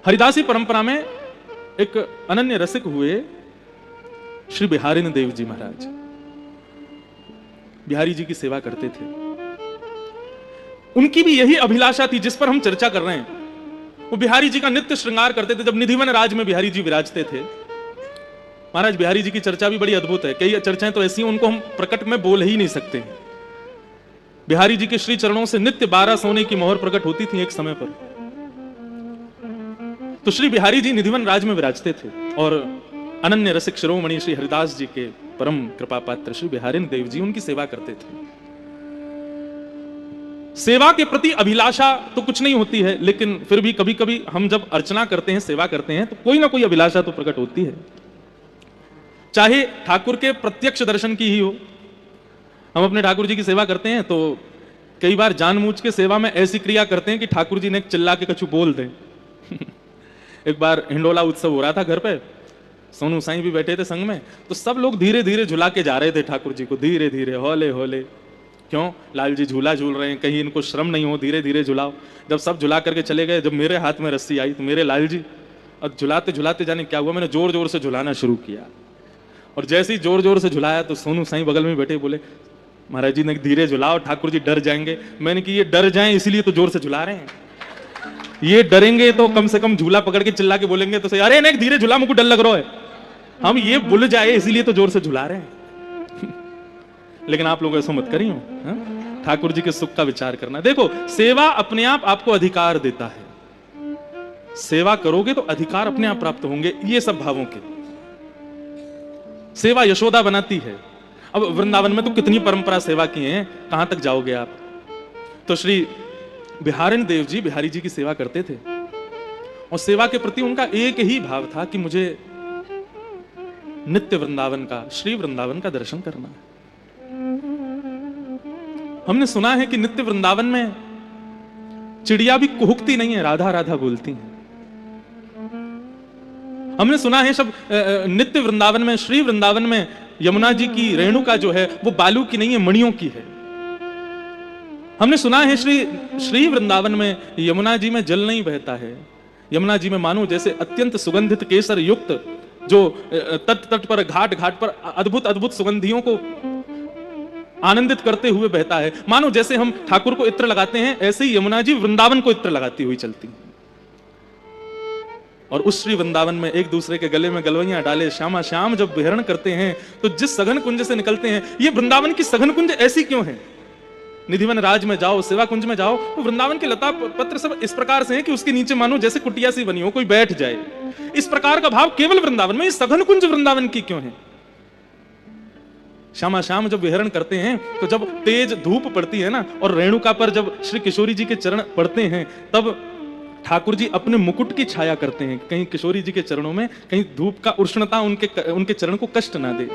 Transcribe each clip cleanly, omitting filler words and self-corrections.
हरिदासी परंपरा में एक अनन्य रसिक हुए श्री बिहारिन देव जी महाराज। बिहारी जी की सेवा करते थे। उनकी भी यही अभिलाषा थी जिस पर हम चर्चा कर रहे हैं। वो बिहारी जी का नित्य श्रृंगार करते थे। जब निधिवन राज में बिहारी जी विराजते थे, महाराज बिहारी जी की चर्चा भी बड़ी अद्भुत है। कई चर्चाएं तो ऐसी हैं उनको हम प्रकट में बोल ही नहीं सकते। बिहारी जी के श्री चरणों से नित्य 12 सोने की मोहर प्रकट होती थी एक समय पर। तो श्री बिहारी जी निधिवन राज में विराजते थे और अनन्य रसिक शिरोमणि श्री हरिदास जी के परम कृपा पात्र श्री बिहारिन देव जी उनकी सेवा करते थे। सेवा के प्रति अभिलाषा तो कुछ नहीं होती है, लेकिन फिर भी कभी कभी हम जब अर्चना करते हैं, सेवा करते हैं, तो कोई ना कोई अभिलाषा तो प्रकट होती है। चाहे ठाकुर के प्रत्यक्ष दर्शन की ही हो। हम अपने ठाकुर जी की सेवा करते हैं तो कई बार जानबूझ के सेवा में ऐसी क्रिया करते हैं कि ठाकुर जी ने चिल्ला के कछु बोल दें। एक बार हिंडोला उत्सव हो रहा था घर पे, सोनू साईं भी बैठे थे संग में, तो सब लोग धीरे धीरे झुला के जा रहे थे ठाकुर जी को, धीरे धीरे हौले हौले। क्यों? लाल जी झूला झूल रहे हैं, कहीं इनको श्रम नहीं हो, धीरे धीरे झुलाओ। जब सब झुला करके चले गए, जब मेरे हाथ में रस्सी आई तो मेरे लाल जी, और झुलाते झुलाते जाने क्या हुआ, मैंने जोर जोर से झुलाना शुरू किया। और जैसे ही जोर जोर से झुलाया तो सोनू साईं बगल में बैठे बोले, महाराज जी ने धीरे झुलाओ, ठाकुर जी डर जाएंगे। मैंने कि ये डर जाएं इसलिए तो जोर से झुला रहे हैं, ये डरेंगे तो कम से कम झूला पकड़ के चिल्ला के बोलेंगे तो सही, अरे नहीं धीरे झुला, मुझको डर लग रहा है। हम ये भूल जाए इसलिए तो जोर से झुला रहे हैं। लेकिन आप लोग ऐसा मत करिए, ठाकुर जी के सुख का विचार करना। देखो, सेवा अपने आप आपको अधिकार देता है। सेवा करोगे तो अधिकार अपने आप प्राप्त होंगे, ये सब भावों के। सेवा यशोदा बनाती है। अब वृंदावन में तो कितनी परंपरा सेवा की है, कहां तक जाओगे आप। तो श्री बिहारिन देव जी बिहारी जी की सेवा करते थे और सेवा के प्रति उनका एक ही भाव था कि मुझे नित्य वृंदावन का, श्री वृंदावन का दर्शन करना है। हमने सुना है कि नित्य वृंदावन में चिड़िया भी कुहुकती नहीं है, राधा राधा बोलती है। हमने सुना है सब नित्य वृंदावन में, श्री वृंदावन में यमुना जी की रेणुका जो है वो बालू की नहीं है, मणियों की है। हमने सुना है श्री वृंदावन में यमुना जी में जल नहीं बहता है। यमुना जी में मानो जैसे अत्यंत सुगंधित केसर युक्त जो तट तट पर, घाट घाट पर अद्भुत अद्भुत सुगंधियों को आनंदित करते हुए बहता है। मानो जैसे हम ठाकुर को इत्र लगाते हैं, ऐसे ही यमुना जी वृंदावन को इत्र लगाती हुई चलती है। और उस श्री वृंदावन में एक दूसरे के गले में गलवैयां डाले श्यामा श्याम जब विहरण करते हैं तो जिस सघन कुंज से निकलते हैं, ये वृंदावन की सघन कुंज ऐसी क्यों है? निधिवन राज में जाओ, सेवा कुंज में जाओ, तो वृंदावन के लता पत्र सब इस प्रकार से हैं कि उसके नीचे मानो जैसे कुटिया सी बनी हो, कोई बैठ जाए। इस प्रकार का भाव केवल वृंदावन में। ये सघन कुंज वृंदावन की क्यों है? श्यामा श्याम जब विहरण करते हैं तो जब तेज धूप पड़ती है ना, और रेणुका पर जब श्री किशोरी जी के चरण पड़ते हैं, तब ठाकुर जी अपने मुकुट की छाया करते हैं, कहीं किशोरी जी के चरणों में कहीं धूप का उष्णता उनके चरण को कष्ट ना दे।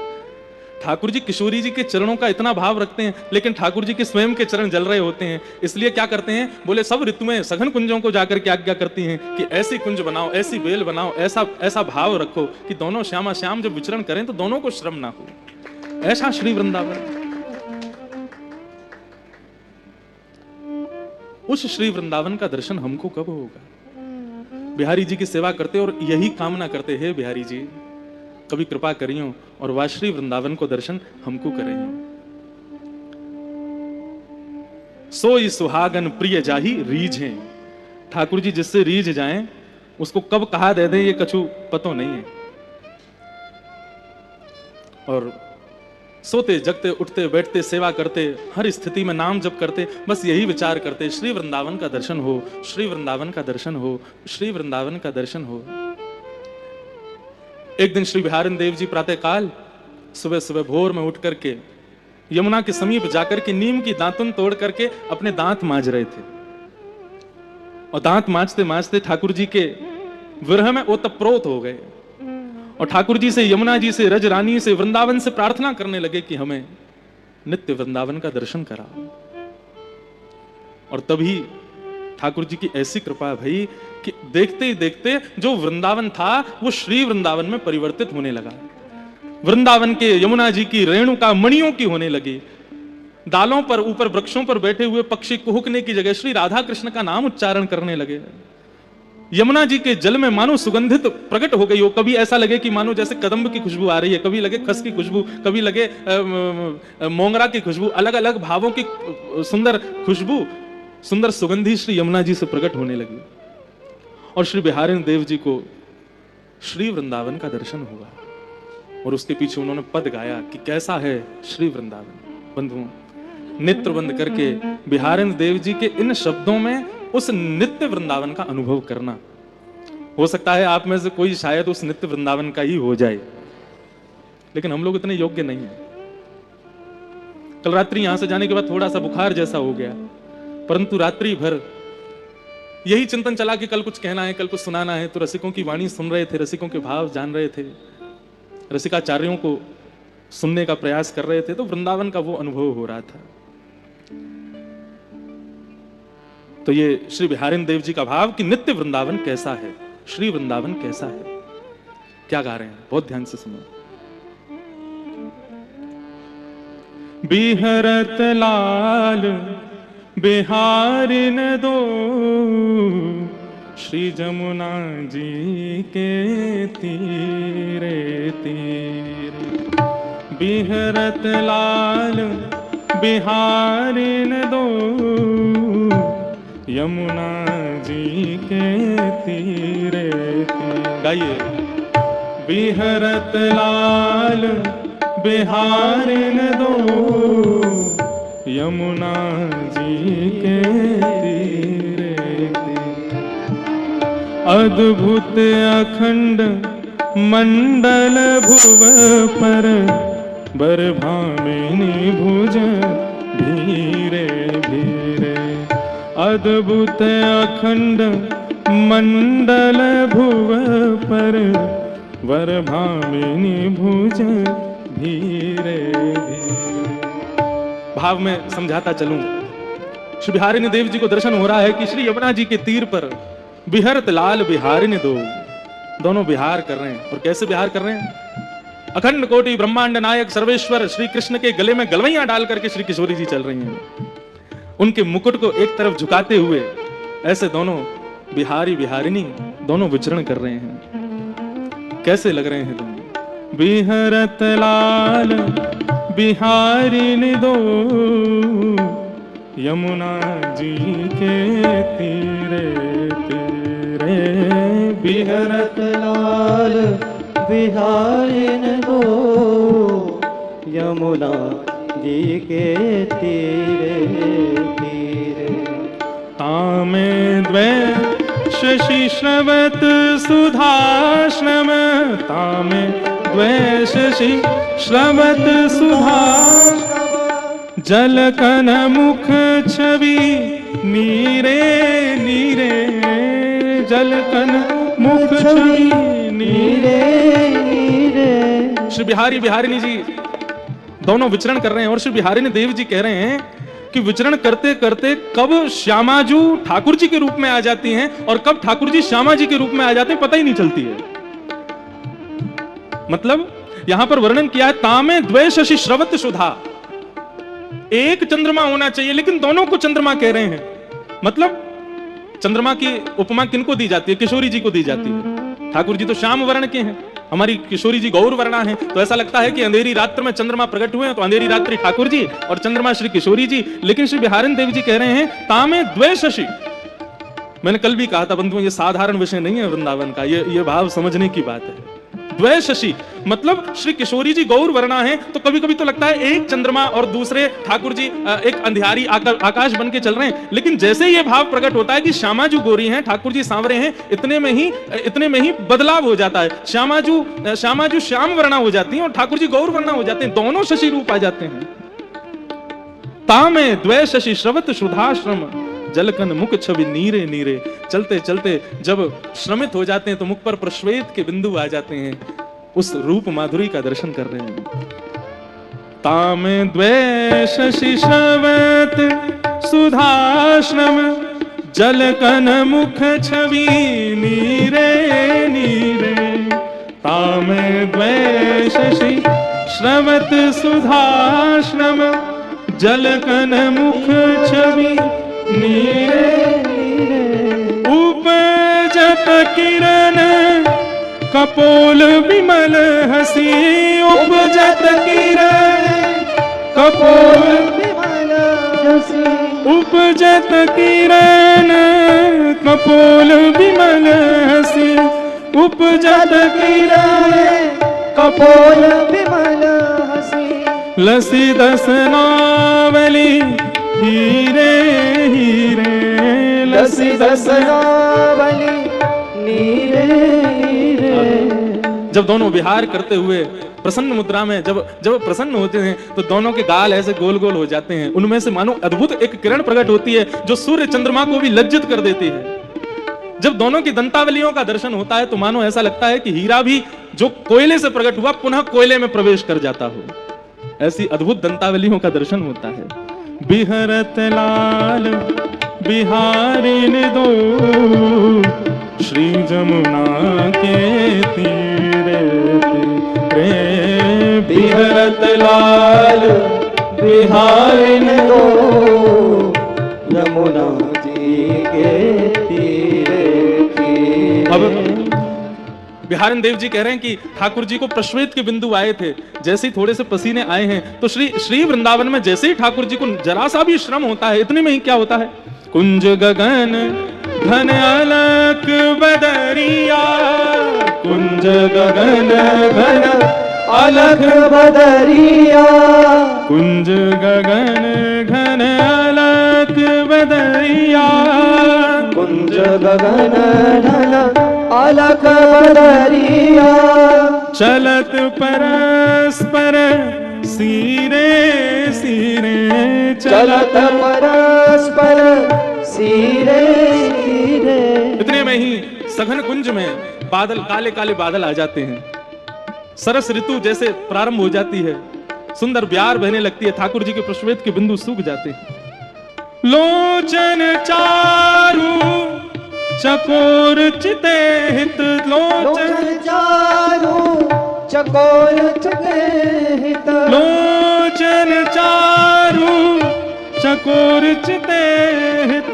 ठाकुर जी किशोरी जी के चरणों का इतना भाव रखते हैं, लेकिन ठाकुर जी के स्वयं के चरण जल रहे होते हैं। इसलिए क्या करते हैं, बोले सब ऋतु में सघन कुंजों को जाकर के आज्ञा करती हैं कि ऐसी कुंज बनाओ, ऐसी बेल बनाओ, ऐसा ऐसा भाव रखो कि दोनों श्यामा श्याम जब विचरण करें तो दोनों को श्रम ना हो। ऐसा श्री वृंदावन। उस श्री वृंदावन का दर्शन हमको कब होगा? बिहारी जी की सेवा करते और यही कामना करते हैं, बिहारी जी कभी कृपा करियो और वह श्री वृंदावन को दर्शन हमको करें। सोई सुहागन प्रिय जाही रीझ हैं। ठाकुर जी जिससे रीझ जाएं उसको कब कहा दे दें ये कछु पतो नहीं है। और सोते जगते उठते बैठते सेवा करते, हर स्थिति में नाम जप करते, बस यही विचार करते, श्री वृंदावन का दर्शन हो, श्री वृंदावन का दर्शन हो, श्री वृंदावन का दर्शन हो। एक दिन श्री बिहारिन देव जी प्रातः काल सुबह सुबह भोर में उठ करके यमुना के समीप जाकर के नीम की दातुन तोड़ करके अपने दांत मांज रहे थे। और दांत मांजते मांजते ठाकुर जी के विरह में ओतप्रोत हो गए और ठाकुर जी से, यमुना जी से, रज रानी से, वृंदावन से प्रार्थना करने लगे कि हमें नित्य वृंदावन का दर्शन कराओ। और तभी ठाकुर जी की ऐसी कृपा भई कि देखते ही देखते जो वृंदावन था वो श्री वृंदावन में परिवर्तित होने लगा। वृंदावन के यमुना जी की रेणुका मणियों की होने लगी। दालों पर, ऊपर वृक्षों पर बैठे हुए पक्षी कुहुकने की जगह श्री राधा कृष्ण का नाम उच्चारण करने लगे। यमुना जी के जल में मानो सुगंधित प्रकट हो गई हो। कभी ऐसा लगे कि मानो जैसे कदम्ब की खुशबू आ रही है, कभी लगे खस की खुशबू, कभी लगे मोंगरा की खुशबू, अलग अलग भावों की सुंदर खुशबू, सुंदर सुगंधी श्री यमुना जी से प्रकट होने लगी। और श्री बिहारी देव जी को श्री वृंदावन का दर्शन हुआ और उसके पीछे उन्होंने पद गाया कि कैसा है श्री वृंदावन। बंधुओं, नेत्र बंद करके बिहारी देव जी के इन शब्दों में उस नित्य वृंदावन का अनुभव करना। हो सकता है आप में से कोई शायद उस नित्य वृंदावन का ही हो जाए, लेकिन हम लोग इतने योग्य नहीं हैं। कल रात्रि यहां से जाने के बाद थोड़ा सा बुखार जैसा हो गया, परंतु रात्रि भर यही चिंतन चला कि कल कुछ कहना है, कल कुछ सुनाना है। तो रसिकों की वाणी सुन रहे थे, रसिकों के भाव जान रहे थे, रसिकाचार्यों को सुनने का प्रयास कर रहे थे, तो वृंदावन का वो अनुभव हो रहा था। तो ये श्री बिहारी देव जी का भाव कि नित्य वृंदावन कैसा है, श्री वृंदावन कैसा है, क्या गा रहे हैं, बहुत ध्यान से सुनो। बिहरत लाल बिहारिन दो श्री जमुना जी के तीरे तीरे। बिहरत लाल बिहारिन दो यमुना जी के तीरे तीरे। गाइए। बिहरत लाल बिहारिन दो यमुना जी के तीरे तीरे। अद्भुत अखंड मंडल भुव पर बरभामिनी भुज धीरे धीरे। अद्भुत अखंड मंडल भुव पर वरभामिनी भुज धीरे धीरे। भाव में समझाता चलूं, श्री बिहारी देव जी को दर्शन हो रहा है कि श्री यमुना जी के तीर पर बिहरत लाल बिहारिन दो, दोनों बिहार कर रहे हैं। और कैसे बिहार कर रहे हैं? अखंड कोटि ब्रह्मांड नायक सर्वेश्वर श्री कृष्ण के गले में गलवैयां डाल करके श्री किशोरी जी चल रही हैं। उनके मुकुट को एक तरफ झुकाते हुए ऐसे दोनों बिहारी बिहारिनी दोनों विचरण कर रहे हैं। कैसे लग रहे हैं दोनों? बिहरत लाल बिहारिन दो यमुना जी के तीरे तीरे। बिहरत लाल बिहारिन दो यमुना जी के तीरे तीरे। तामे द्वै शशि श्रवत सुधाश्रम। तामे द्वै शशि श्रवत सुधाश्रम। जलकन मुख छवि नीरे नीरे। जलकन मुख छवि नीरे नीरे। श्री बिहारी बिहारिनी जी दोनों विचरण कर रहे हैं और श्री बिहारी देव जी कह रहे हैं कि विचरण करते करते कब श्यामाजू ठाकुर जी के रूप में आ जाती हैं और कब ठाकुर जी श्यामा जी के रूप में आ जाते हैं, पता ही नहीं चलती है। मतलब यहां पर वर्णन किया है, तामे द्वै शशि श्रवत सुधा। एक चंद्रमा होना चाहिए लेकिन दोनों को चंद्रमा कह रहे हैं। मतलब चंद्रमा की उपमा किनको दी जाती है? किशोरी जी को दी जाती है। ठाकुर जी तो श्याम वर्ण के हैं, हमारी किशोरी जी गौर वर्णा है। तो ऐसा लगता है कि अंधेरी रात्र में चंद्रमा प्रकट हुए हैं, तो अंधेरी रात्रि ठाकुर जी और चंद्रमा श्री किशोरी जी। लेकिन श्री बिहारी देव जी कह रहे हैं तामे द्वै शशि। मैंने कल भी कहा था बंधुओं, ये साधारण विषय नहीं है वृंदावन का, ये भाव समझने की बात है। द्वै शशि मतलब श्री किशोरी जी गौर वर्णा है, तो कभी कभी तो लगता है एक चंद्रमा और दूसरे ठाकुर जी एक अंधियारी आकाश बन के चल रहे हैं। लेकिन जैसे ये भाव प्रकट होता है कि श्यामाजू गोरी हैं, ठाकुर जी सांवरे हैं, इतने में ही बदलाव हो जाता है। श्यामाजू श्याम वर्णा हो जाती हैं और ठाकुर जी गौर वर्णा हो जाते हैं, दोनों शशि रूप आ जाते हैं। तामे द्वै शशि श्रवत सुधाश्रम। जलकन मुख छवि नीरे नीरे। चलते चलते जब श्रमित हो जाते हैं तो मुख पर प्रश्वेत के बिंदु आ जाते हैं, उस रूप माधुरी का दर्शन कर रहे हैं। तामे द्वै शशि श्रवत सुधाश्रम। जलकन मुख छवि नीरे नीरे। तामे द्वै शशि श्रवत सुधाश्रम। जलकन मुख छवि नीरे नीरे। उपज उपजत किरण कपोल विमल हसी, उपजत किरण कपोल विमल हसी, उपजत किरण कपोल विमल हसी, उपजत किरण कपोल विमल हसी, लसी दसनावली हीरे हीरे, लसी दसनावली नीरे हीरे। जब दोनों विहार करते हुए प्रसन्न मुद्रा में जब प्रसन्न होते हैं तो दोनों के गाल ऐसे गोल गोल हो जाते हैं, उनमें से मानो अद्भुत एक किरण प्रकट होती है जो सूर्य चंद्रमा को भी लज्जित कर देती है। जब दोनों की दंतावलियों का दर्शन होता है तो मानो ऐसा लगता है कि हीरा भी जो कोयले से प्रकट हुआ पुनः कोयले में प्रवेश कर जाता हो, ऐसी अद्भुत दंतावलियों का दर्शन होता है। बिहरत लाल बिहारिन दो श्री जमुना के तीरे तीरे, बिहरत लाल बिहारिन दो यमुना जी के तीरे तीरे। अब बिहारन देव जी कह रहे हैं कि ठाकुर जी को प्रश्वेत के बिंदु आए थे, जैसे ही थोड़े से पसीने आए हैं तो श्री वृंदावन में जैसे ही ठाकुर जी को जरा सा भी श्रम होता है, इतने में ही क्या होता है, कुंज गगन घन अलक बदरिया, कुंज गगन घन अलख बदरिया, कुंज गगन घन अलक बदरिया, कुंज गगन ढल अलख बदरिया, चलत परस्पर सीरे सीरे, चलत परस्पर सीरे सीरे। इतने में ही सघन कुंज में बादल, काले काले बादल आ जाते हैं, सरस ऋतु जैसे प्रारंभ हो जाती है, सुंदर ब्यार बहने लगती है, ठाकुर जी के प्रश्वेत के बिंदु सूख जाते हैं। लोचन चारू चकोर चिते हित, लोचन चारू चकोर चिते हित, लोचन चारू चकोर चिते हित,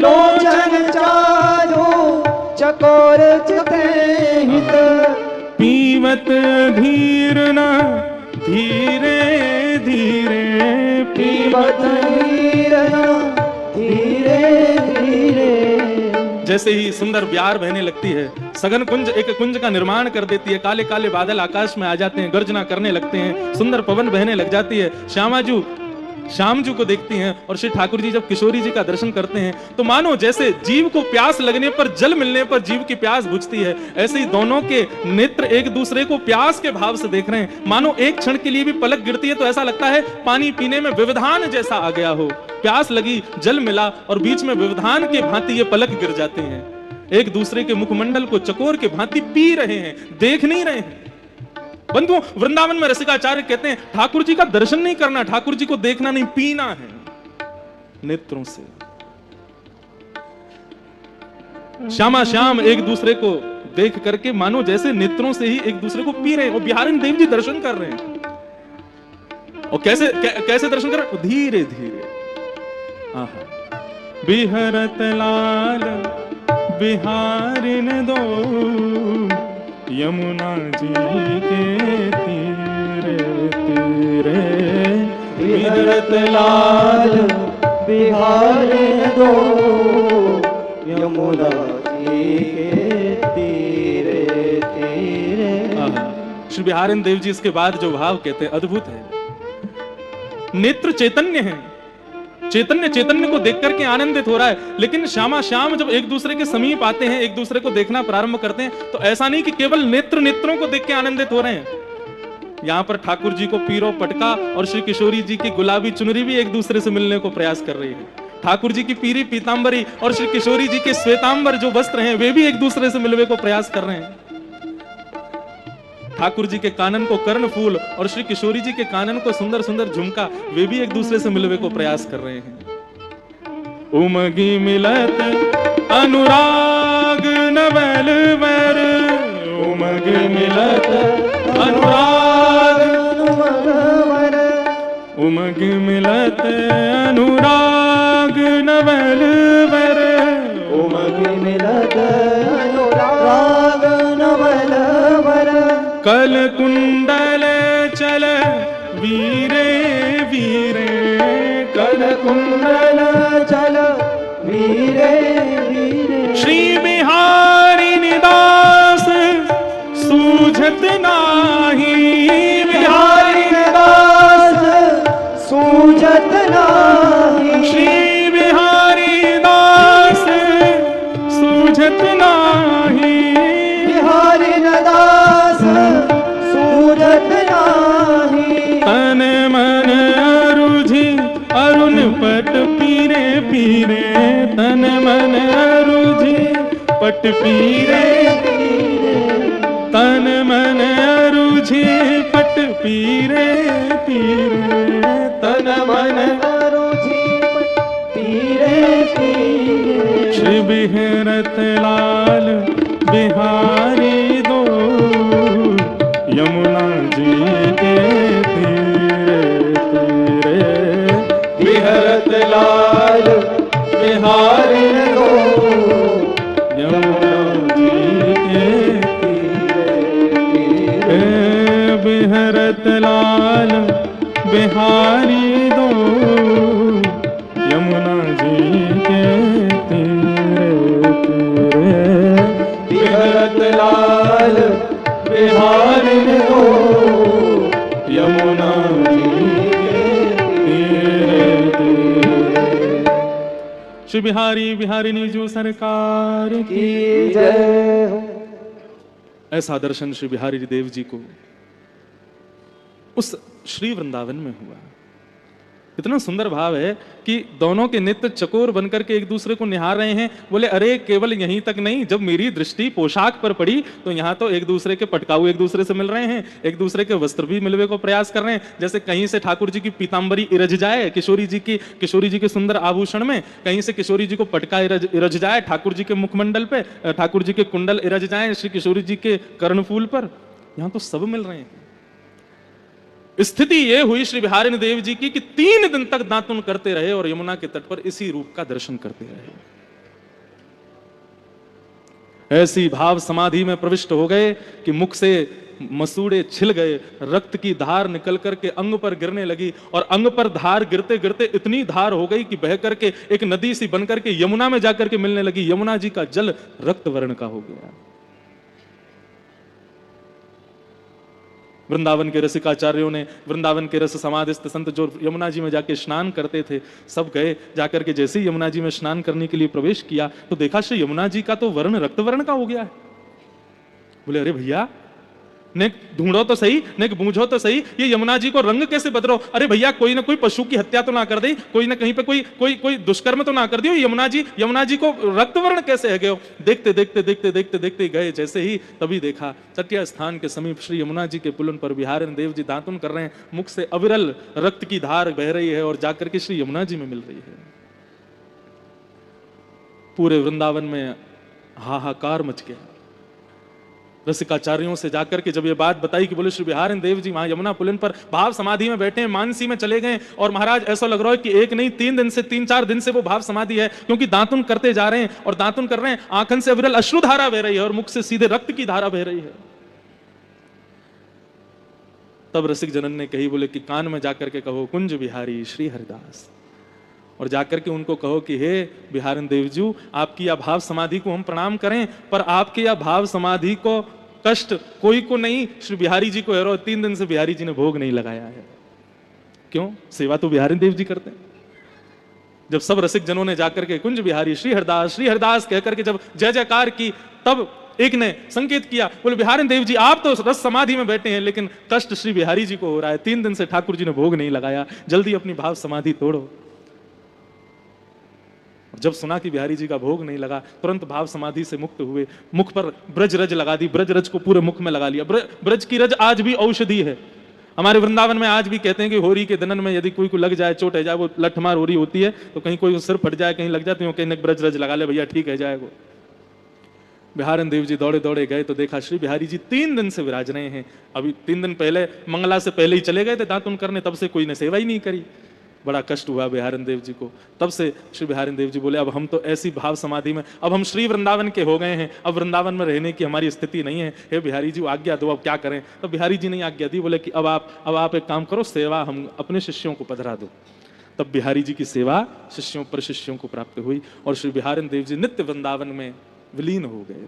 लोचन चारू चकोर चिते हित, पीवत धीर न धीरे धीरे, पीवत धीर धीरे धीरे। जैसे ही सुंदर ब्यार बहने लगती है, सघन कुंज एक कुंज का निर्माण कर देती है, काले काले बादल आकाश में आ जाते हैं, गर्जना करने लगते हैं, सुंदर पवन बहने लग जाती है, श्याम जी को देखती हैं और श्री ठाकुर जी जब किशोरी जी का दर्शन करते हैं तो मानो जैसे जीव को प्यास लगने पर, जल मिलने पर जीव की प्यास बुझती है, ऐसे ही दोनों के नेत्र एक दूसरे को प्यास के भाव से देख रहे हैं। मानो एक क्षण के लिए भी पलक गिरती है तो ऐसा लगता है पानी पीने में व्यवधान जैसा आ गया हो, प्यास लगी, जल मिला और बीच में व्यवधान के भांति ये पलक गिर जाते हैं, एक दूसरे के मुखमंडल को चकोर के भांति पी रहे हैं, देख नहीं रहे हैं। बंधुओं, वृंदावन में रसिकाचार्य कहते हैं ठाकुर जी का दर्शन नहीं करना, ठाकुर जी को देखना नहीं, पीना है नेत्रों से। श्यामा श्याम एक दूसरे को देख करके मानो जैसे नेत्रों से ही एक दूसरे को पी रहे हैं, और बिहारिन देव जी दर्शन कर रहे हैं। और कैसे दर्शन कर रहे हैं? धीरे धीरे। बिहरत लाल बिहारिन दो यमुना जी के तीरे तीरे, बिहरत लाल बिहारिन दो यमुना जी के तीरे तीरे। श्री बिहारिन देव जी इसके बाद जो भाव कहते हैं अद्भुत है। नेत्र चैतन्य है, चैतन्य को देख करके आनंदित हो रहा है, लेकिन श्यामा श्याम जब एक दूसरे के समीप आते हैं, एक दूसरे को देखना प्रारंभ करते हैं, तो ऐसा नहीं कि केवल नेत्रों को देख के आनंदित हो रहे हैं। यहाँ पर ठाकुर जी को पीरो पटका और श्री किशोरी जी की गुलाबी चुनरी भी एक दूसरे से मिलने को प्रयास कर रही है। ठाकुर जी की पीरी पीतांबरी और श्री किशोरी जी के श्वेतांबर जो वस्त्र हैं वे भी एक दूसरे से मिलने को प्रयास कर रहे हैं। ठाकुर जी के कानन को कर्ण फूल और श्री किशोरी जी के कानन को सुंदर सुंदर झुमका, वे भी एक दूसरे से मिलने को प्रयास कर रहे हैं। उमगी मिलत अनुराग नवल वर, उमगी मिलत अनुराग नवल, उमगी मिलत अनुराग नवल वर, उमगी मिलत कल कुंडल चल वीरे वीरे, कल कुंडल चल वीरे वीरे। श्री बिहारी निदास सूझत नाही, बिहारी दास सूझत नाही। श्री बिहारी दास सूझत नाही, बिहारी दास सूझत नाही। तन मन रुझि अरुण पट पीरे पीरे, तन मन रुझि पट पीरे, तन मन रुझि पट पीरे पीरे, तन मन रुचि पीरे पीरे। श्री बिहरत लाल बिहारी दो, यमुना जी के तीरे तीरे, बिहरत लाल बिहारी दो, यमुना जी के बिहरत लाल बिहारी दो, यमुना जी के तीरे तीरे, बिहरत लाल बिहारी दो, यमुना जी के तीरे तीरे। श्री बिहारी बिहारिणी जो सरकार की की जय हो। ऐसा दर्शन श्री बिहारी देव जी को उस श्री वृंदावन में हुआ। इतना सुंदर भाव है कि दोनों के नित्य चकोर बनकर के एक दूसरे को निहार रहे हैं। बोले अरे केवल यहीं तक नहीं, जब मेरी दृष्टि पोशाक पर पड़ी तो यहाँ तो एक दूसरे के पटकाऊ एक दूसरे से मिल रहे हैं, एक दूसरे के वस्त्र भी मिलवे को प्रयास कर रहे हैं। जैसे कहीं से ठाकुर जी की पीतांबरी इरज जाए किशोरी जी के सुंदर आभूषण में, कहीं से किशोरी जी को पटका इरज जाए ठाकुर जी के मुखमंडल पे, ठाकुर जी के कुंडल इरज जाए श्री किशोरी जी के कर्णफूल पर, यहाँ तो सब मिल रहे हैं। स्थिति यह हुई श्री बिहारी देव जी की कि 3 दिन तक दातुन करते रहे और यमुना के तट पर इसी रूप का दर्शन करते रहे। ऐसी भाव समाधि में प्रविष्ट हो गए कि मुख से मसूड़े छिल गए, रक्त की धार निकल करके अंग पर गिरने लगी और अंग पर धार गिरते गिरते इतनी धार हो गई कि बह करके एक नदी सी बनकर के यमुना में जाकर के मिलने लगी। यमुना जी का जल रक्त वर्ण का हो गया। वृंदावन के रसिकाचार्यों ने, वृंदावन के रस समाधिस्थ संत जो यमुना जी में जाके स्नान करते थे, सब गए जाकर के जैसे ही यमुना जी में स्नान करने के लिए प्रवेश किया तो देखा श्री यमुना जी का तो वर्ण रक्त वर्ण का हो गया है। बोले अरे भैया ने ढूंढो तो सही, ने बूझो तो सही, ये यमुना जी को रंग कैसे बदलो? अरे भैया कोई ना कोई पशु की हत्या तो ना कर दे, कोई ना कहीं पे कोई दुष्कर्म तो ना कर दियो। यमुना जी को रक्त वर्ण कैसे है गए? देखते देखते देखते देखते देखते गए जैसे ही, तभी देखा चटिया स्थान के समीप श्री यमुना जी के पुलन पर बिहारी देव जी दातुन कर रहे हैं। मुख से अविरल रक्त की धार बह रही है और जाकर के श्री यमुना जी में मिल रही है। पूरे वृंदावन में हाहाकार मच गया। रसिकाचार्यों से जाकर के जब ये बात बताई कि बोले श्री बिहारी देव जी वहां यमुना पुलिन पर भाव समाधि में बैठे हैं, मानसी में चले गए और महाराज ऐसा लग रहा है कि एक नहीं 3-4 दिन से वो भाव समाधि है, क्योंकि दातुन करते जा रहे हैं और दातुन कर रहे हैं, आंखन से अविरल अश्रु धारा बह रही है और मुख से सीधे रक्त की धारा बह रही है। तब रसिक जनन ने कही, बोले कि कान में जाकर के कहो कुंज बिहारी श्री हरिदास, और जाकर के उनको कहो कि हे बिहारी देवजू, आपकी या भाव समाधि को हम प्रणाम करें, पर आपके या भाव समाधि को कष्ट कोई को नहीं, श्री बिहारी जी को है। 3 दिन से बिहारी जी ने भोग नहीं लगाया है। क्यों? सेवा तो बिहारी देव जी करते हैं। जब सब रसिक जनों ने जाकर के कुंज बिहारी श्री हरिदास कहकर के जब जय जयकार की, तब एक ने संकेत किया, बोले बिहारी देव जी आप तो रस समाधि में बैठे हैं, लेकिन कष्ट श्री बिहारी जी को हो रहा है। 3 दिन से ठाकुर जी ने भोग नहीं लगाया, जल्दी अपनी भाव समाधि तोड़ो। जब सुना कि बिहारी जी का भोग नहीं लगा, तुरंत भाव समाधि से मुक्त हुए, मुख पर ब्रज रज लगा दी, ब्रज रज को पूरे मुख में लगा लिया। ब्रज की रज आज भी औषधि है। हमारे वृंदावन में आज भी कहते हैं कि होरी के दनन में यदि कोई को लग जाए, चोट है जाए, वो लठमार होरी होती है, तो कहीं कोई सिर फट जाए, कहीं लग जाए, तो कहीं ब्रज रज लगा ले भैया ठीक है जाएगा। बिहारी देव जी दौड़े दौड़े गए तो देखा श्री बिहारी जी 3 दिन से विराज रहे हैं। अभी 3 दिन पहले मंगला से पहले ही चले गए थे दातुन करने, तब से कोई ने सेवा ही नहीं करी। बड़ा कष्ट हुआ बिहारिन देव जी को। तब से श्री बिहारिन देव जी बोले अब हम तो ऐसी भाव समाधि में, अब हम श्री वृंदावन के हो गए हैं, अब वृंदावन में रहने की हमारी स्थिति नहीं है, हे बिहारी जी आज्ञा दो, अब क्या करें। तो बिहारी जी ने आज्ञा दी, बोले कि अब आप एक काम करो, सेवा हम अपने शिष्यों को पधरा दो। तब बिहारी जी की सेवा शिष्यों पर शिष्यों को प्राप्त हुई और श्री बिहारिन देव जी नित्य वृंदावन में विलीन हो गए।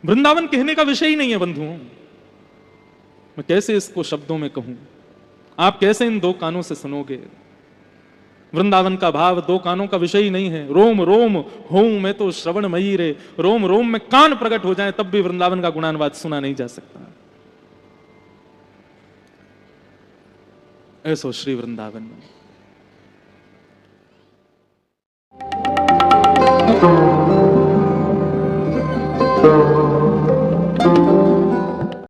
वृंदावन कहने का विषय ही नहीं है बंधुओं, मैं कैसे इसको शब्दों में कहूं, आप कैसे इन दो कानों से सुनोगे। वृंदावन का भाव दो कानों का विषय ही नहीं है। रोम रोम होऊं मैं तो श्रवणमयी रे, रोम रोम में कान प्रकट हो जाए तब भी वृंदावन का गुणानुवाद सुना नहीं जा सकता। ऐसो श्री वृंदावन में